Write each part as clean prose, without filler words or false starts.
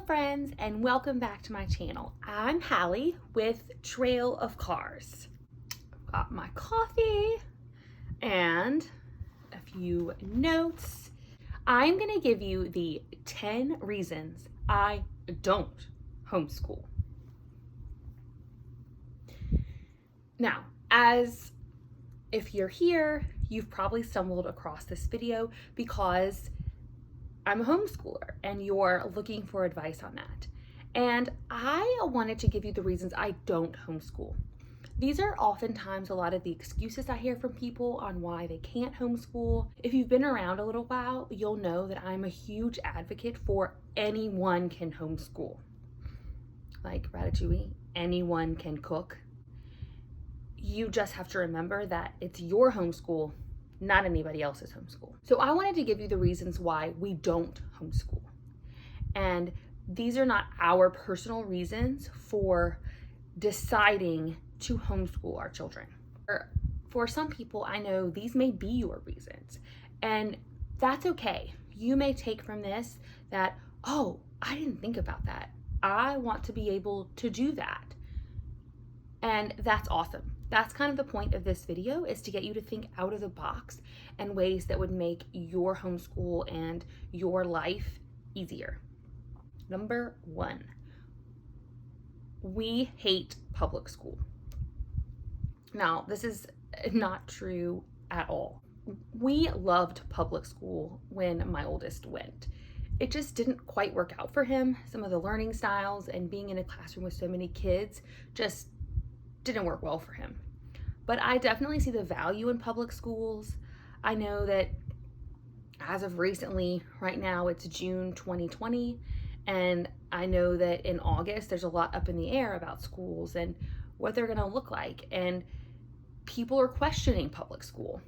friends, and welcome back to my channel. I'm Hallie with Trail of Cars. I've got my coffee and a few notes. I'm gonna give you the 10 reasons I don't homeschool. Now, as if you're here, you've probably stumbled across this video because I'm a homeschooler and you're looking for advice on that. And I wanted to give you the reasons I don't homeschool. These are oftentimes a lot of the excuses I hear from people on why they can't homeschool. If you've been around a little while, you'll know that I'm a huge advocate for anyone can homeschool. Like Ratatouille, anyone can cook. You just have to remember that it's your homeschool, not anybody else's homeschool. So I wanted to give you the reasons why we don't homeschool. And these are not our personal reasons for deciding to homeschool our children. For some people, I know these may be your reasons, and that's okay. You may take from this that, oh, I didn't think about that. I want to be able to do that. And that's awesome. That's kind of the point of this video, is to get you to think out of the box and ways that would make your homeschool and your life easier. Number 1, we hate public school. Now, this is not true at all. We loved public school when my oldest went. It just didn't quite work out for him. Some of the learning styles and being in a classroom with so many kids just didn't work well for him. But I definitely see the value in public schools. I know that as of recently, right now it's June 2020, and I know that in August there's a lot up in the air about schools and what they're gonna look like, and people are questioning public school.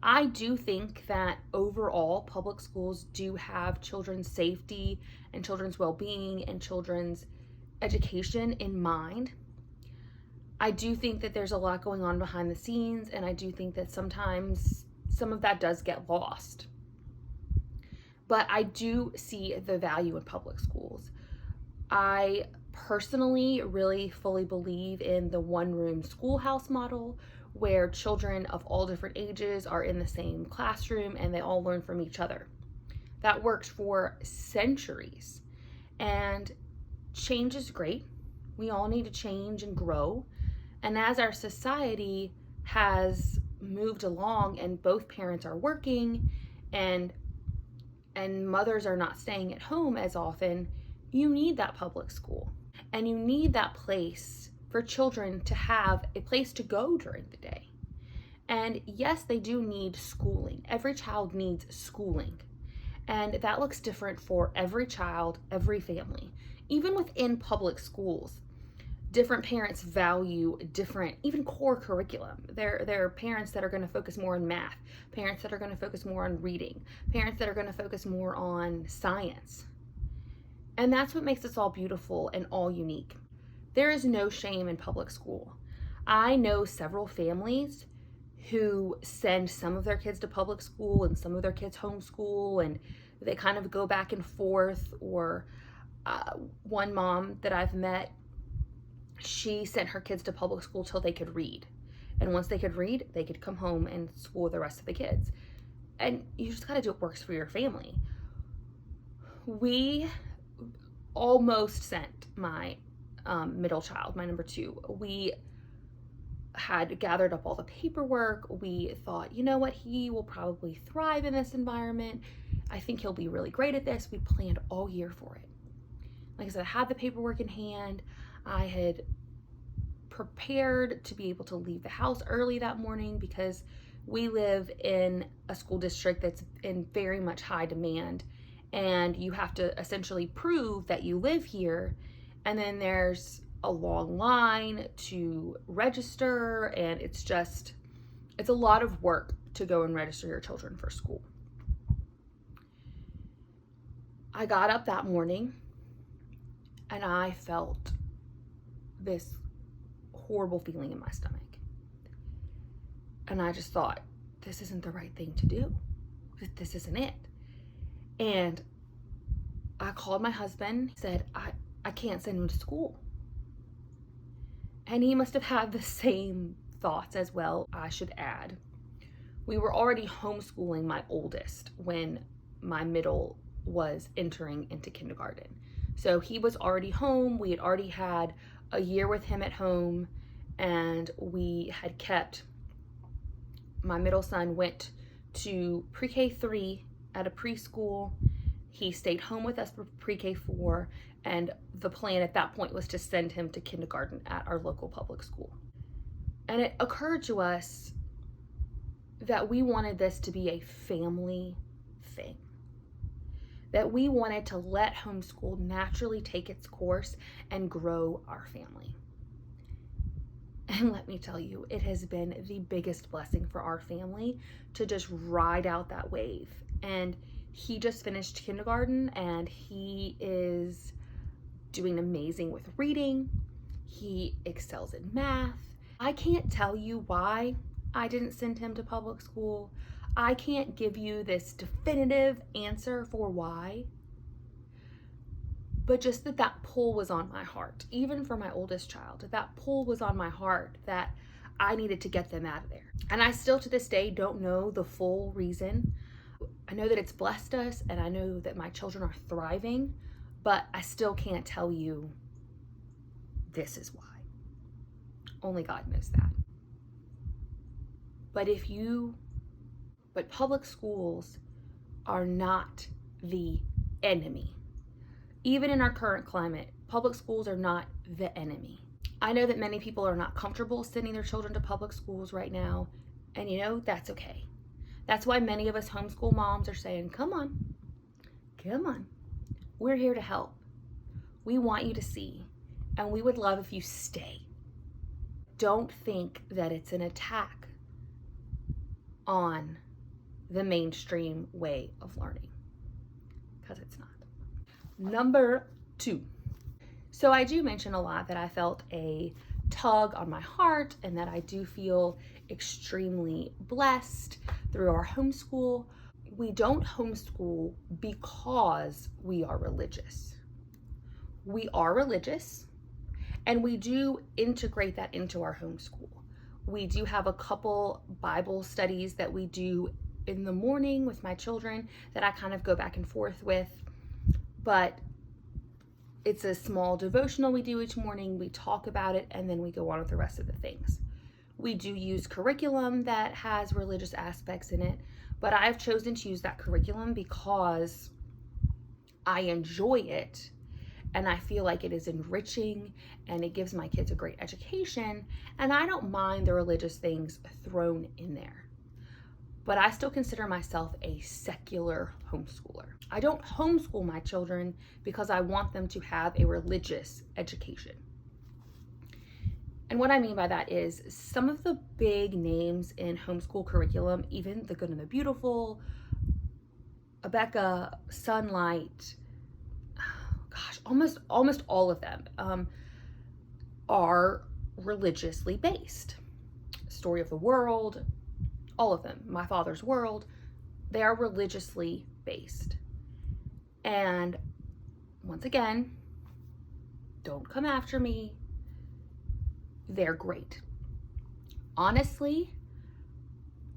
I do think that overall public schools do have children's safety and children's well-being and children's education in mind. I do think that there's a lot going on behind the scenes, and I do think that sometimes some of that does get lost. But I do see the value in public schools. I personally really fully believe in the one-room schoolhouse model, where children of all different ages are in the same classroom and they all learn from each other. That worked for centuries, and change is great. We all need to change and grow. And as our society has moved along and both parents are working and mothers are not staying at home as often, you need that public school. And you need that place for children to have a place to go during the day. And yes, they do need schooling. Every child needs schooling. And that looks different for every child, every family. Even within public schools, different parents value different, even core curriculum. There are parents that are going to focus more on math, parents that are going to focus more on reading, parents that are going to focus more on science. And that's what makes us all beautiful and all unique. There is no shame in public school. I know several families who send some of their kids to public school and some of their kids homeschool, and they kind of go back and forth. Or one mom that I've met, she sent her kids to public school till they could read. And once they could read, they could come home and school the rest of the kids. And you just gotta do what works for your family. We almost sent my middle child, my number 2. We had gathered up all the paperwork. We thought, you know what, he will probably thrive in this environment. I think he'll be really great at this. We planned all year for it. Like I said, I had the paperwork in hand. I had prepared to be able to leave the house early that morning because we live in a school district that's in very much high demand, and you have to essentially prove that you live here, and then there's a long line to register, and it's a lot of work to go and register your children for school. I got up that morning and I felt this horrible feeling in my stomach. And I just thought, this isn't the right thing to do. This isn't it. And I called my husband, said, I can't send him to school. And he must have had the same thoughts as well, I should add. We were already homeschooling my oldest when my middle was entering into kindergarten. So he was already home. We had already had a year with him at home, and we had kept, my middle son went to pre-K 3 at a preschool. He stayed home with us for pre-K 4, and the plan at that point was to send him to kindergarten at our local public school. And it occurred to us that we wanted this to be a family thing, that we wanted to let homeschool naturally take its course and grow our family. And let me tell you, it has been the biggest blessing for our family to just ride out that wave. And he just finished kindergarten, and he is doing amazing with reading. He excels in math. I can't tell you why I didn't send him to public school. I can't give you this definitive answer for why, but just that pull was on my heart. Even for my oldest child, that pull was on my heart that I needed to get them out of there. And I still to this day don't know the full reason. I know that it's blessed us, and I know that my children are thriving, but I still can't tell you this is why. Only God knows that. But public schools are not the enemy. Even in our current climate, public schools are not the enemy. I know that many people are not comfortable sending their children to public schools right now, and that's okay. That's why many of us homeschool moms are saying, come on, we're here to help. We want you to see, and we would love if you stay. Don't think that it's an attack on the mainstream way of learning, because it's not. Number 2. So I do mention a lot that I felt a tug on my heart, and that I do feel extremely blessed through our homeschool. We don't homeschool because we are religious. We are religious, and we do integrate that into our homeschool. We do have a couple Bible studies that we do in the morning with my children that I kind of go back and forth with, but it's a small devotional we do each morning. We talk about it, and then we go on with the rest of the things. We do use curriculum that has religious aspects in it, but I've chosen to use that curriculum because I enjoy it, and I feel like it is enriching, and it gives my kids a great education, and I don't mind the religious things thrown in there. But I still consider myself a secular homeschooler. I don't homeschool my children because I want them to have a religious education. And what I mean by that is some of the big names in homeschool curriculum, even The Good and the Beautiful, Abeka, Sunlight, almost all of them are religiously based. Story of the World, all of them, My Father's World, they are religiously based. And once again, don't come after me. They're great. Honestly,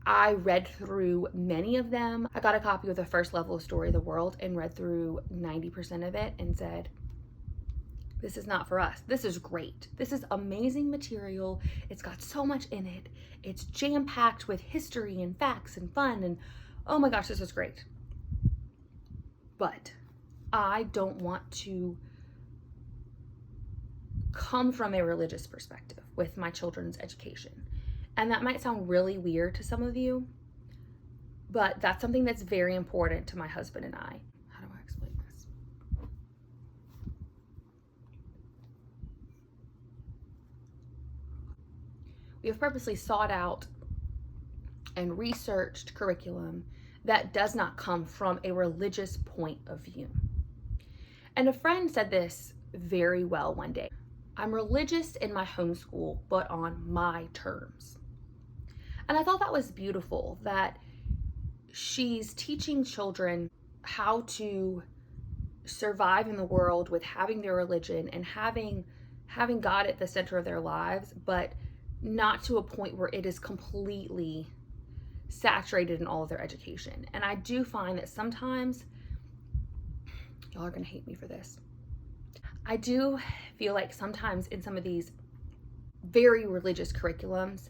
I read through many of them. I got a copy of the first level of Story of the World and read through 90% of it and said, this is not for us. This is great. This is amazing material. It's got so much in it. It's jam-packed with history and facts and fun, and oh my gosh, this is great. But I don't want to come from a religious perspective with my children's education. And that might sound really weird to some of you, but that's something that's very important to my husband and I. How do I explain this? We have purposely sought out and researched curriculum that does not come from a religious point of view. And a friend said this very well one day. I'm religious in my homeschool, but on my terms. And I thought that was beautiful, that she's teaching children how to survive in the world with having their religion and having God at the center of their lives, but not to a point where it is completely saturated in all of their education. And I do find that sometimes, y'all are gonna hate me for this, I do feel like sometimes in some of these very religious curriculums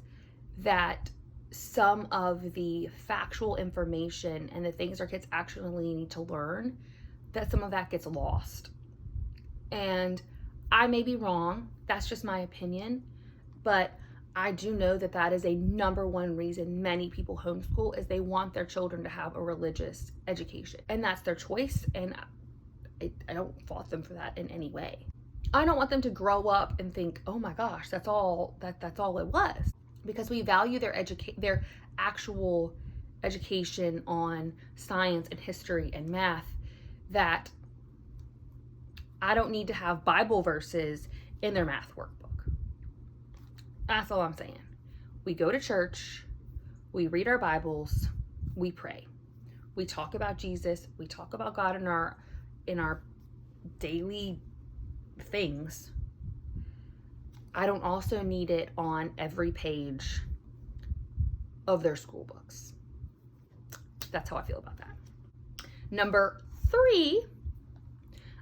that some of the factual information and the things our kids actually need to learn, that some of that gets lost. And I may be wrong, that's just my opinion, but I do know that that is a number one reason many people homeschool, is they want their children to have a religious education. And that's their choice, and I don't fault them for that in any way. I don't want them to grow up and think, oh my gosh, that's all it was. Because we value their actual education on science and history and math, that I don't need to have Bible verses in their math workbook. That's all I'm saying. We go to church, we read our Bibles, we pray. We talk about Jesus, we talk about God in our daily things. I don't also need it on every page of their school books. That's how I feel about that. Number 3,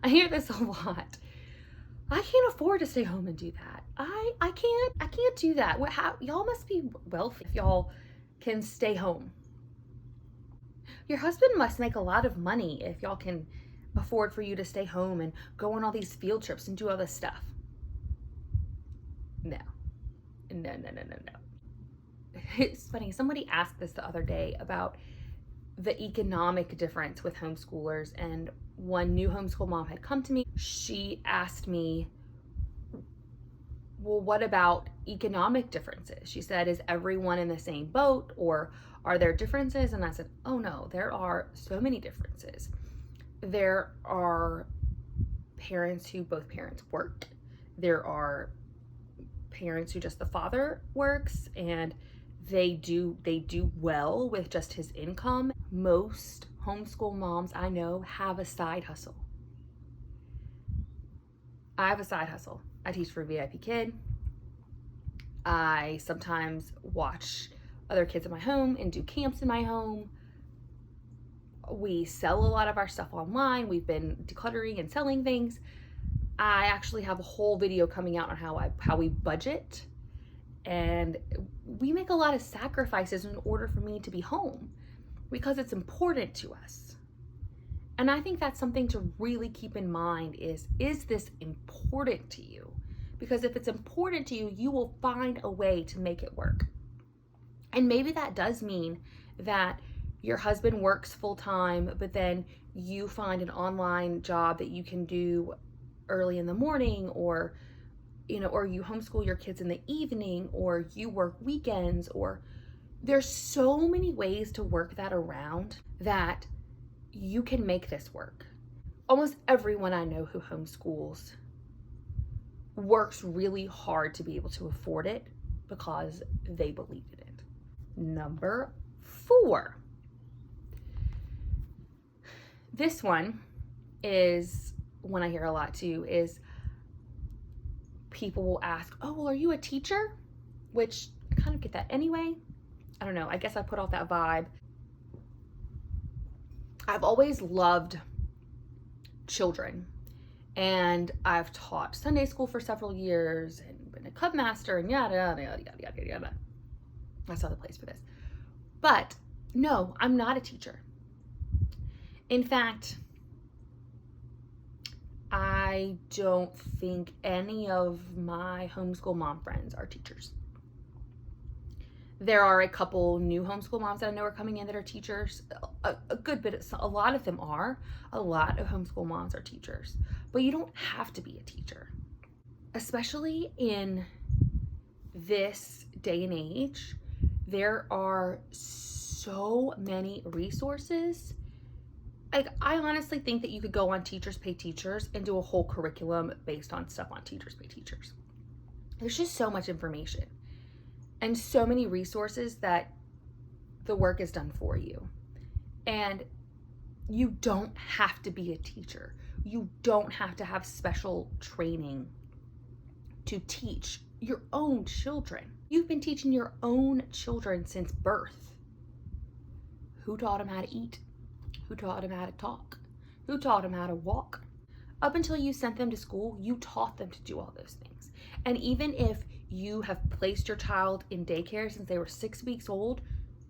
I hear this a lot. I can't afford to stay home and do that. I can't do that. Y'all must be wealthy if y'all can stay home. Your husband must make a lot of money if y'all can afford for you to stay home and go on all these field trips and do all this stuff. No. It's funny, somebody asked this the other day about the economic difference with homeschoolers, and one new homeschool mom had come to me. She asked me, well, what about economic differences? She said, is everyone in the same boat, or are there differences? And I said, oh no, there are so many differences. There are parents who both parents work. There are parents who just the father works and they do well with just his income. Most homeschool moms I know have a side hustle. I have a side hustle. I teach for a VIP Kid. I sometimes watch other kids in my home and do camps in my home. We sell a lot of our stuff online. We've been decluttering and selling things. I actually have a whole video coming out on how we budget, and we make a lot of sacrifices in order for me to be home because it's important to us. And I think that's something to really keep in mind is this important to you? Because if it's important to you, you will find a way to make it work. And maybe that does mean that your husband works full time, but then you find an online job that you can do early in the morning, or you homeschool your kids in the evening, or you work weekends, or there's so many ways to work that around that you can make this work. Almost everyone I know who homeschools works really hard to be able to afford it because they believe in it. Number 4. This one is one I hear a lot too, is people will ask, oh, well, are you a teacher? Which I kind of get that anyway. I don't know. I guess I put off that vibe. I've always loved children, and I've taught Sunday school for several years and been a club master and yada, yada, yada, yada, yada. That's not the place for this. But no, I'm not a teacher. In fact, I don't think any of my homeschool mom friends are teachers. There are a couple new homeschool moms that I know are coming in that are teachers. A good bit, a lot of them are. A lot of homeschool moms are teachers. But you don't have to be a teacher. Especially in this day and age, there are so many resources. Like, I honestly think that you could go on Teachers Pay Teachers and do a whole curriculum based on stuff on Teachers Pay Teachers. There's just so much information and so many resources that the work is done for you. And you don't have to be a teacher. You don't have to have special training to teach your own children. You've been teaching your own children since birth. Who taught them how to eat? Who taught them how to talk? Who taught them how to walk? Up until you sent them to school, you taught them to do all those things. And even if you have placed your child in daycare since they were 6 weeks old,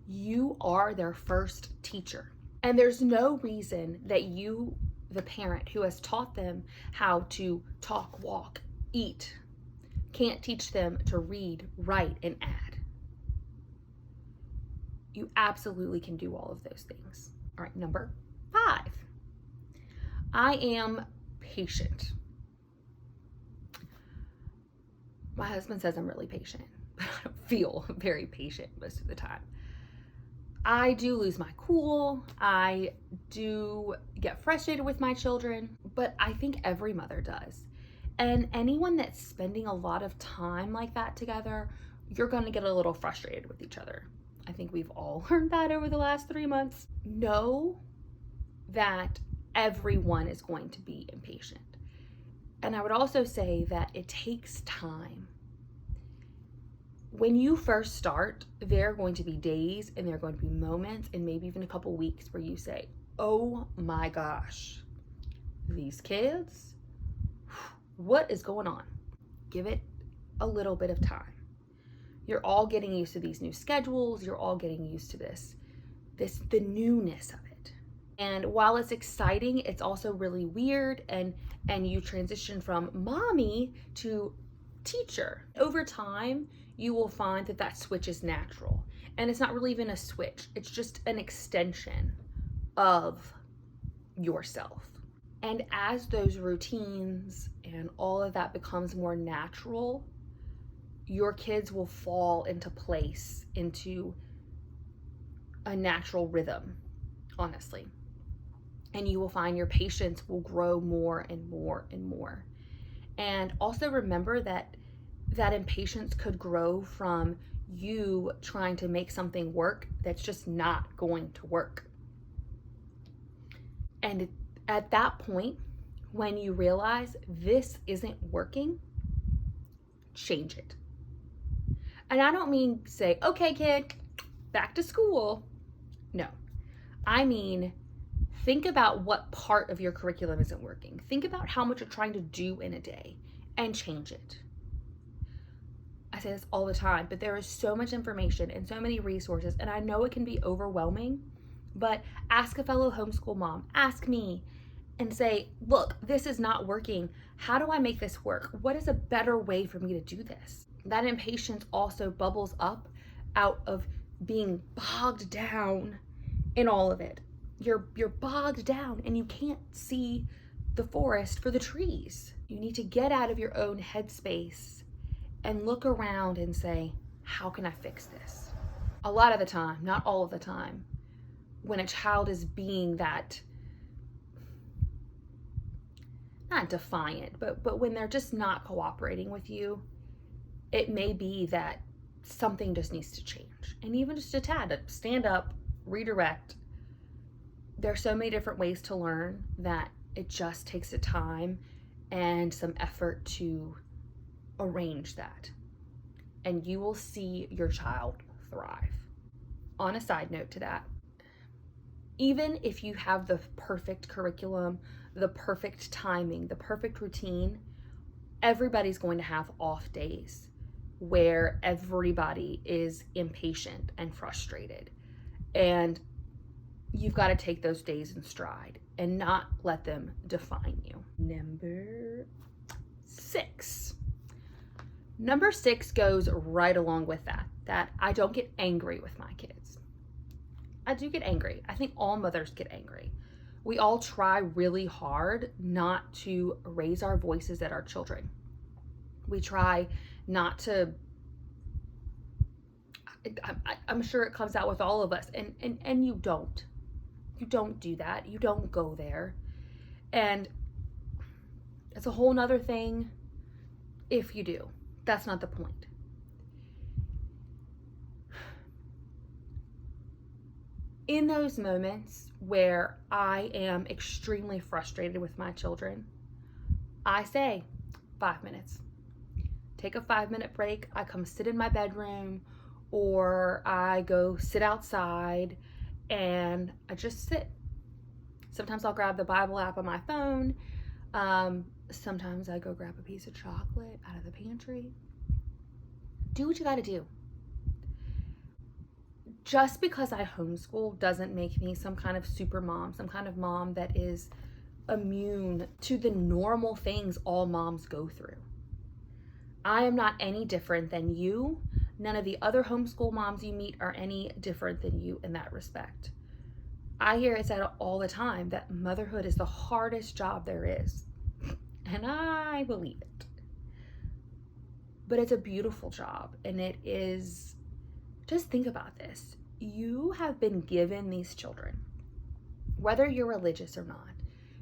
you are their first teacher. And there's no reason that you, the parent who has taught them how to talk, walk, eat, can't teach them to read, write, and add. You absolutely can do all of those things. All right, number 5. I am patient. My husband says I'm really patient, but I don't feel very patient most of the time. I do lose my cool. I do get frustrated with my children, but I think every mother does. And anyone that's spending a lot of time like that together, you're going to get a little frustrated with each other. I think we've all learned that over the last 3 months. Know that everyone is going to be impatient. And I would also say that it takes time. When you first start, there are going to be days and there are going to be moments and maybe even a couple weeks where you say, oh my gosh, these kids, what is going on? Give it a little bit of time. You're all getting used to these new schedules. You're all getting used to the newness of it. And while it's exciting, it's also really weird, and you transition from mommy to teacher. Over time, you will find that switch is natural. And it's not really even a switch. It's just an extension of yourself. And as those routines and all of that becomes more natural, your kids will fall into place, into a natural rhythm, honestly. And you will find your patience will grow more and more and more. And also remember that impatience could grow from you trying to make something work that's just not going to work. And at that point, when you realize this isn't working, change it. And I don't mean say, okay, kid, back to school. No, I mean, think about what part of your curriculum isn't working. Think about how much you're trying to do in a day and change it. I say this all the time, but there is so much information and so many resources, and I know it can be overwhelming, but ask a fellow homeschool mom, ask me, and say, look, this is not working. How do I make this work? What is a better way for me to do this? That impatience also bubbles up out of being bogged down in all of it. You're bogged down and you can't see the forest for the trees. You need to get out of your own headspace and look around and say, how can I fix this? A lot of the time, not all of the time, when a child is being that, not defiant, but when they're just not cooperating with you, it may be that something just needs to change. And even just a tad, stand up, redirect. There's so many different ways to learn that it just takes the time and some effort to arrange that. And you will see your child thrive. On a side note to that, even if you have the perfect curriculum, the perfect timing, the perfect routine, everybody's going to have off days where everybody is impatient and frustrated. And you've got to take those days in stride and not let them define you. Number 6. Number 6 goes right along with that I don't get angry with my kids. I do get angry. I think all mothers get angry. We all try really hard not to raise our voices at our children. We try not to, I'm sure it comes out with all of us, and you don't. You don't do that. You don't go there. And it's a whole nother thing if you do. That's not the point. In those moments where I am extremely frustrated with my children, I say 5 minutes. Take a 5-minute break. I come sit in my bedroom, or I go sit outside and I just sit. Sometimes I'll grab the Bible app on my phone. Sometimes I go grab a piece of chocolate out of the pantry. Do what you gotta do. Just because I homeschool doesn't make me some kind of super mom, some kind of mom that is immune to the normal things all moms go through. I am not any different than you. None of the other homeschool moms you meet are any different than you in that respect. I hear it said all the time that motherhood is the hardest job there is. And I believe it. But it's a beautiful job, and it is, just think about this. You have been given these children, whether you're religious or not.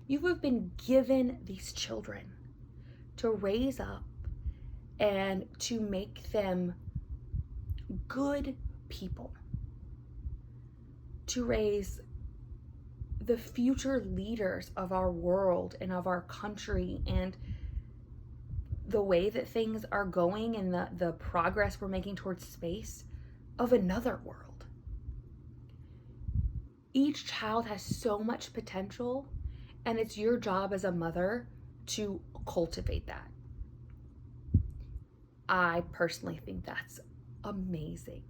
You have been given these children to raise up and to make them good people, to raise the future leaders of our world and of our country, and the way that things are going and the progress we're making towards space of another world. Each child has so much potential, and it's your job as a mother to cultivate that. I personally think that's amazing.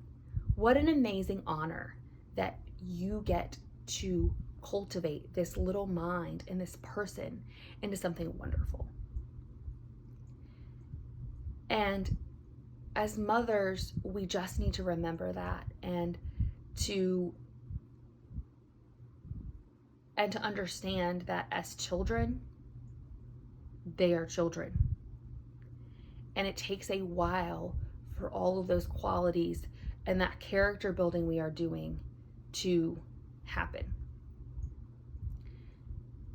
What an amazing honor that you get to cultivate this little mind and this person into something wonderful. And as mothers, we just need to remember that and to understand that as children, they are children. And it takes a while for all of those qualities and that character building we are doing to happen.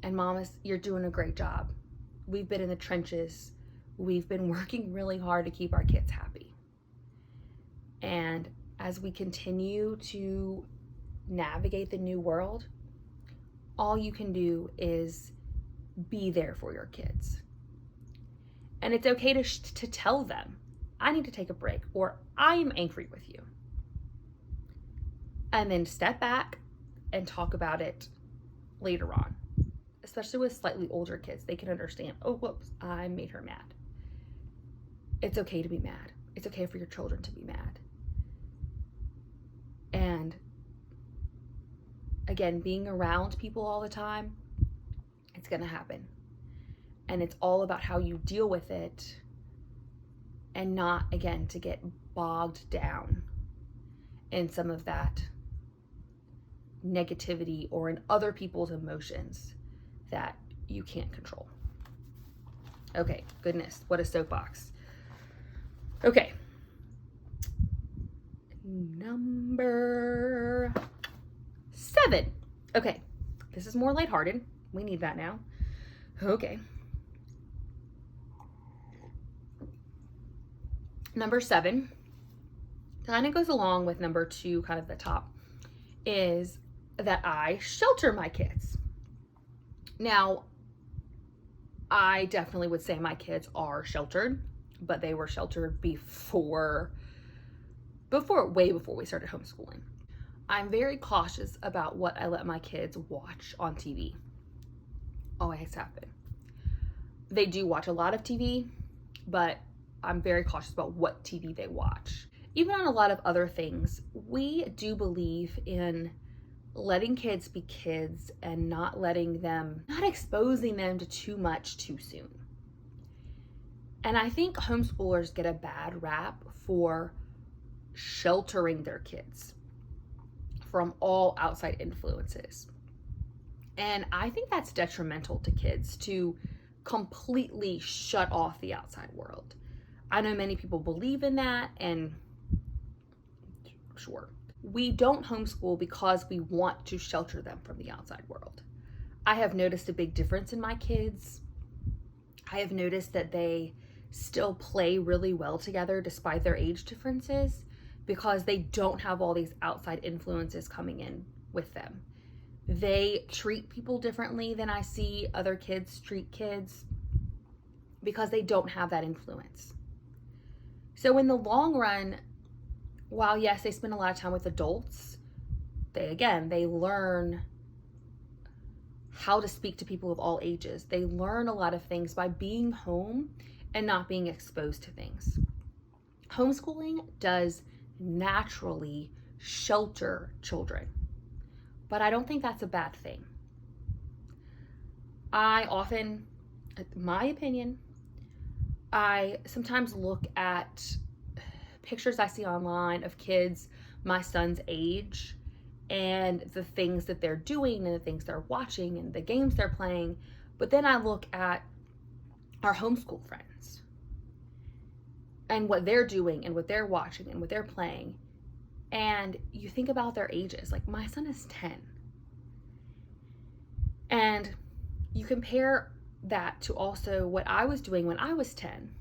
And mamas, you're doing a great job. We've been in the trenches. We've been working really hard to keep our kids happy. And as we continue to navigate the new world, all you can do is be there for your kids. And it's okay to tell them, I need to take a break, or I am angry with you. And then step back and talk about it later on. Especially with slightly older kids, they can understand, oh, whoops, I made her mad. It's okay to be mad. It's okay for your children to be mad. And again, being around people all the time, it's going to happen. And it's all about how you deal with it, and not, again, to get bogged down in some of that negativity or in other people's emotions that you can't control. Okay, goodness, what a soapbox. Okay. Number 7. Okay, this is more lighthearted. We need that now. Okay. Number 7 kind of goes along with number 2, kind of the top, is that I shelter my kids. Now, I definitely would say my kids are sheltered, but they were sheltered way before we started homeschooling. I'm very cautious about what I let my kids watch on TV. Always have been. They do watch a lot of TV, but I'm very cautious about what TV they watch. Even on a lot of other things, we do believe in letting kids be kids and not exposing them to too much too soon. And I think homeschoolers get a bad rap for sheltering their kids from all outside influences. And I think that's detrimental to kids, to completely shut off the outside world. I know many people believe in that, and sure. We don't homeschool because we want to shelter them from the outside world. I have noticed a big difference in my kids. I have noticed that they still play really well together despite their age differences, because they don't have all these outside influences coming in with them. They treat people differently than I see other kids treat kids because they don't have that influence. So in the long run, while yes, they spend a lot of time with adults, they learn how to speak to people of all ages. They learn a lot of things by being home and not being exposed to things. Homeschooling does naturally shelter children, but I don't think that's a bad thing. My opinion, I sometimes look at pictures I see online of kids my son's age and the things that they're doing and the things they're watching and the games they're playing, but then I look at our homeschool friends and what they're doing and what they're watching and what they're playing, and you think about their ages. Like, my son is 10, and you compare that to also what I was doing when I was 10,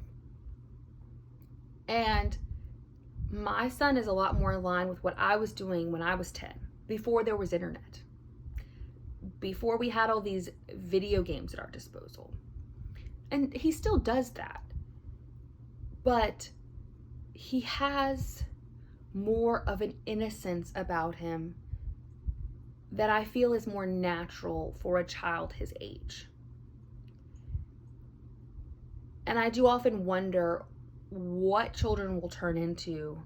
and my son is a lot more in line with what I was doing when I was 10, before there was internet, before we had all these video games at our disposal. And he still does that, but he has more of an innocence about him that I feel is more natural for a child his age. And I do often wonder what children will turn into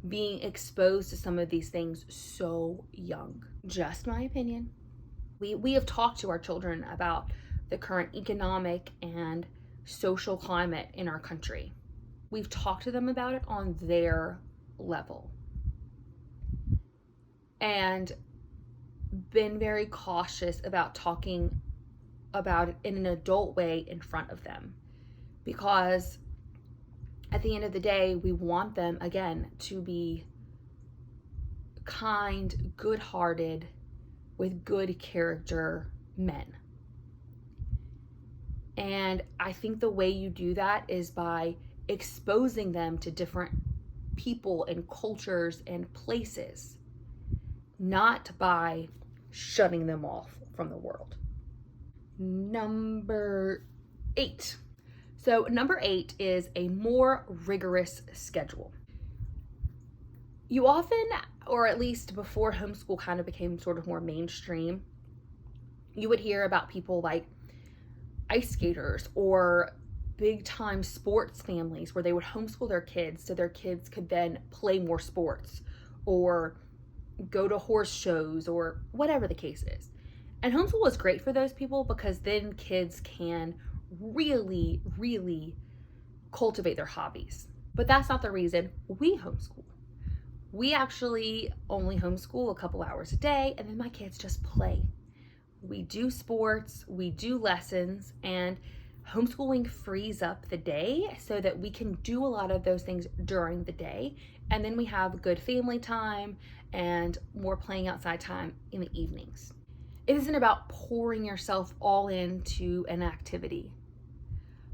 being exposed to some of these things so young. Just my opinion. We have talked to our children about the current economic and social climate in our country. We've talked to them about it on their level and been very cautious about talking about it in an adult way in front of them, because at the end of the day, we want them, again, to be kind, good-hearted, with good character men. And I think the way you do that is by exposing them to different people and cultures and places, not by shutting them off from the world. Number 8. So number 8 is a more rigorous schedule. You often, or at least before homeschool kind of became sort of more mainstream, you would hear about people like ice skaters or big time sports families where they would homeschool their kids so their kids could then play more sports or go to horse shows or whatever the case is. And homeschool is great for those people because then kids can really, really cultivate their hobbies. But that's not the reason we homeschool. We actually only homeschool a couple hours a day, and then my kids just play. We do sports, we do lessons, and homeschooling frees up the day so that we can do a lot of those things during the day, and then we have good family time and more playing outside time in the evenings. It isn't about pouring yourself all into an activity,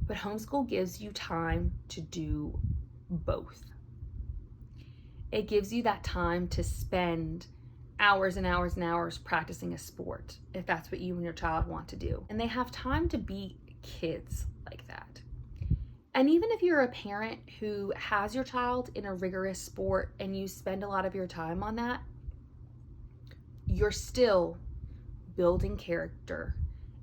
but homeschool gives you time to do both. It gives you that time to spend hours and hours and hours practicing a sport, if that's what you and your child want to do. And they have time to be kids like that. And even if you're a parent who has your child in a rigorous sport and you spend a lot of your time on that, you're still building character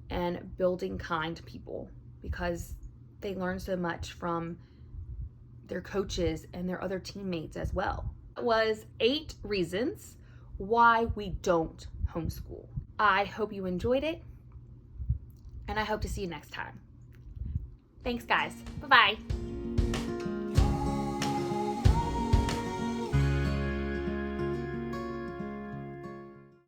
and building kind people, because they learn so much from their coaches and their other teammates as well. It was 8 reasons why we don't homeschool. I hope you enjoyed it, and I hope to see you next time. Thanks, guys. Bye-bye.